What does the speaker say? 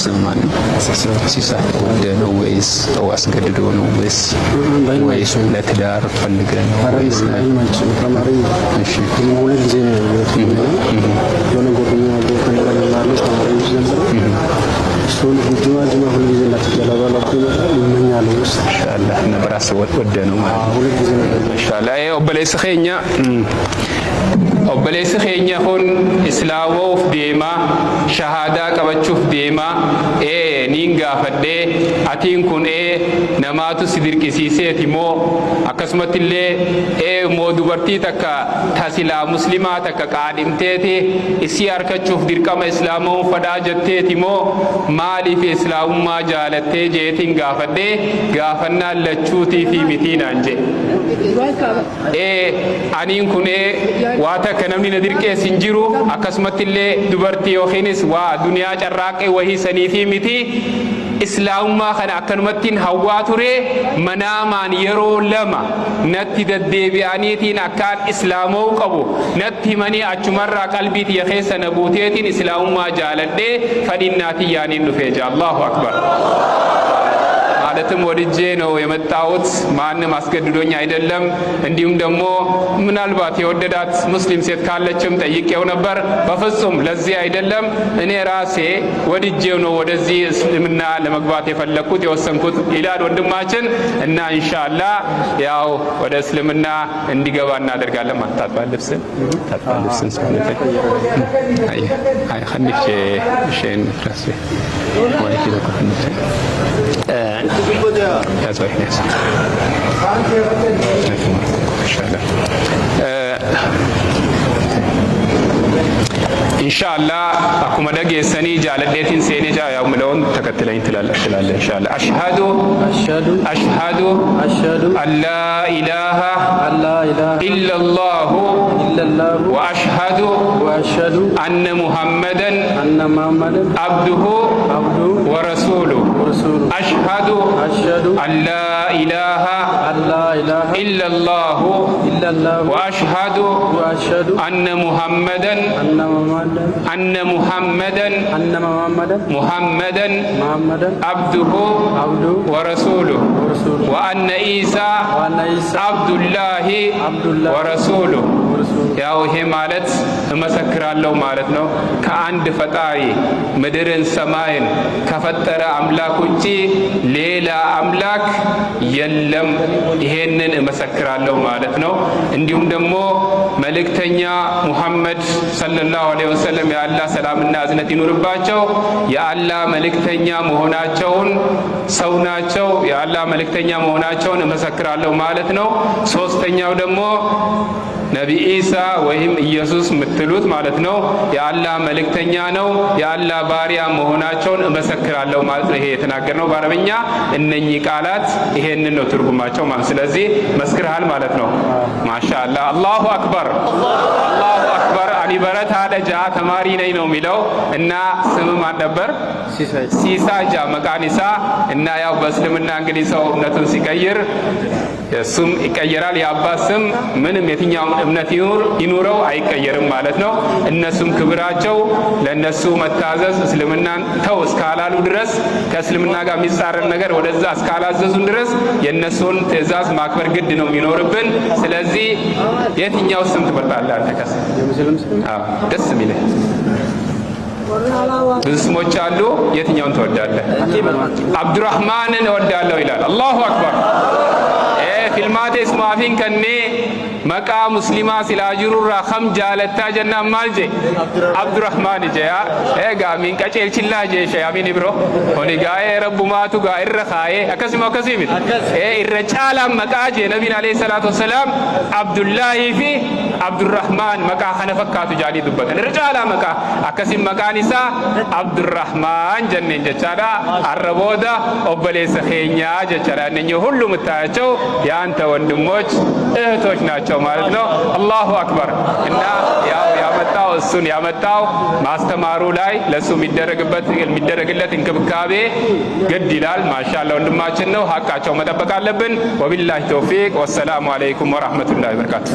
ስም ማለት ሲሳይ ወደነው ወይስ ተው አስገድዶ ነው ወይስ ለትዳር ፈልገህ ነው ወይስ ተማሪ? እሺ ሁለት ጊዜ ነው የሆነ ጓደኛ ማለት ተማሪዎች ነበር። እሱን ጁማ ሁለት ጊዜ ለተጀላባላኩ ይመኛል ውስጥ ኢንሻአላህ ነበር አስወጥ ወደነው ማለት ሁለት ጊዜ ነው ኢንሻአላህ ኦበለይስኸኛ obboleessi keenya kun islaamuuf deema shahaadaa qabachuuf deema niin gaafadhee atiin kun namaatu si dirqisiiseeti moo akkasumatti illee moo dubartii takka tasilaa muslimaa takka qaadhimteeti isii harkachuuf dirqama islaamuu fadhaa jetteeti moo maaliif islaamummaa jaalattee jeetiin gaafadhee gaafannaan lachuutii fi mitiinaan jedhe aniin kun waata kanamni nadirqee sinjiru akkasumatti illee dubartii yookiinis waa duniyaa carraaqee wahii sanii fi miti islaamummaa kana akkanumattiin hawwaa ture manaamaan yeroo lama natti deddeebi'aniitiin akkaan islaamoo qabu natti himanii achumarraa qalbii tiyya keessa na buuteetiin islaamummaa jaaladhee fadhinnaatii yaaniin dhufee jaa Allahu akbar ማለትም ወድጄ ነው የመጣሁት ማንም አስገድዶኝ አይደለም እንዲሁም ደግሞ ምናልባት የወደዳት ሙስሊም ሴት ካለችም ጠይቄው ነበር በፍጹም ለዚህ አይደለም እኔ ራሴ ወድጄው ነው ወደዚህ እስልምና ለመግባት የፈለኩት የወሰንኩት ይላል ወንድማችን እና ኢንሻአላህ ያው ወደ እስልምና እንዲገባ እናደርጋለን ማታጥባልብስን ስለዚህ አይ خليك شيء راسي ولا كده كنت يا زوج ناس إن شاء الله أكون مدعي سني جالدتين سني جا يوم لون تكتلين تلال إن شاء الله أشهد أن لا إله إلا الله وأشهد أن محمدا عبده ورسوله أشهد أن لا إله إلا الله وأشهد أن محمدا عبده ورسوله وأن عيسى عبد الله ورسوله ያው ይሄ ማለት እመሰክራለሁ ማለት ነው ከአንድ ፈጣሪ ምድርን ሰማይን ከፈጠረ አምላክ ውጪ ሌላ አምላክ የለም ይሄንን እመሰክራለሁ ማለት ነው እንዲሁም ደግሞ መልእክተኛ ሙሐመድ ሰለላሁ ዐለይሂ ወሰለም የአላህ ሰላምና እዝነት ይኑርባቸው የአላህ መልእክተኛ መሆናቸውን ሰው ናቸው የአላህ መልእክተኛ መሆናቸውን እመሰክራለሁ ማለት ነው ሶስተኛው ደግሞ ነቢ ኢሳ ወይም ኢየሱስ ምትሉት ማለት ነው የአላህ መልእክተኛ ነው የአላህ ባሪያ መሆናቸውን እመሰክራለሁ ማለት ነው ይሄ የተናገርነው በአረብኛ እነኚህ ቃላት ይሄንን ነው ትርጉማቸው ማለት ስለዚህ መስክርሃል ማለት ነው ማሻአላህ አላሁ አክበር አላሁ አክበር አሊ በረታ ደጃ ተማሪ ነኝ ነው የሚለው እና ስም ማን ነበር ሲሳይ ጃ መቃኒሳ እና ያው በእስልምና እንግዲህ ሰው እምነቱን ሲቀይር ስም ይቀየራል የአባት ስም ምንም የትኛው እምነት ይኑረው አይቀየርም ማለት ነው እነሱም ክብራቸው ለነሱ መታዘዝ እስልምናን ተው እስካላሉ ድረስ ከእስልምና ጋር የሚጻረር ነገር ወደዛ እስካላዘዙን ድረስ የነሱን ትእዛዝ ማክበር ግድ ነው የሚኖርብን ስለዚህ የትኛው ስም ትመርጣለህ አንተ ከስ የሙስሊም ስም ደስ የሚልህ ብዙ ስሞች አሉ የትኛውን ትወዳለህ አብዱራህማንን እወዳለሁ ይላል አላሁ አክበር filmaate ismaafin kanne maqaa muslimaa silaa jirurraa kam jaalattaa jennaan maal je abdurrahmaan jeya egaa min qaceelchillaa je shayaamin ibro oni gaa'ee rabbumaatu gaa irra kaayee akkasuma akkasii miti irra caalaan maqaa je nabiin alayhi salaatu wassalaam abdullaahi fi abdurrahmaan maqaa kana fakkaatu jaanii dubbatan irra caalaa maqaa akkasiin maqaan isaa abdurrahmaan jenneen jechaadha har'a booda obboleessa keenyaa jechaadha እነኚህ ሁሉ የምታያቸው ያንተ ወንድሞች እህቶች ናቸው ማለት ነው አላሁ አክበር እና ያው ያመጣው እሱን ያመጣው ማስተማሩ ላይ ለሱ የሚደረግለት እንክብካቤ ግድ ይላል ማሻአላህ ወንድማችን ነው ሐቃቸው መጠበቅ አለብን ወቢላሂ ተውፊቅ ወሰላሙ አለይኩም ወራህመቱላሂ ወበረካቱ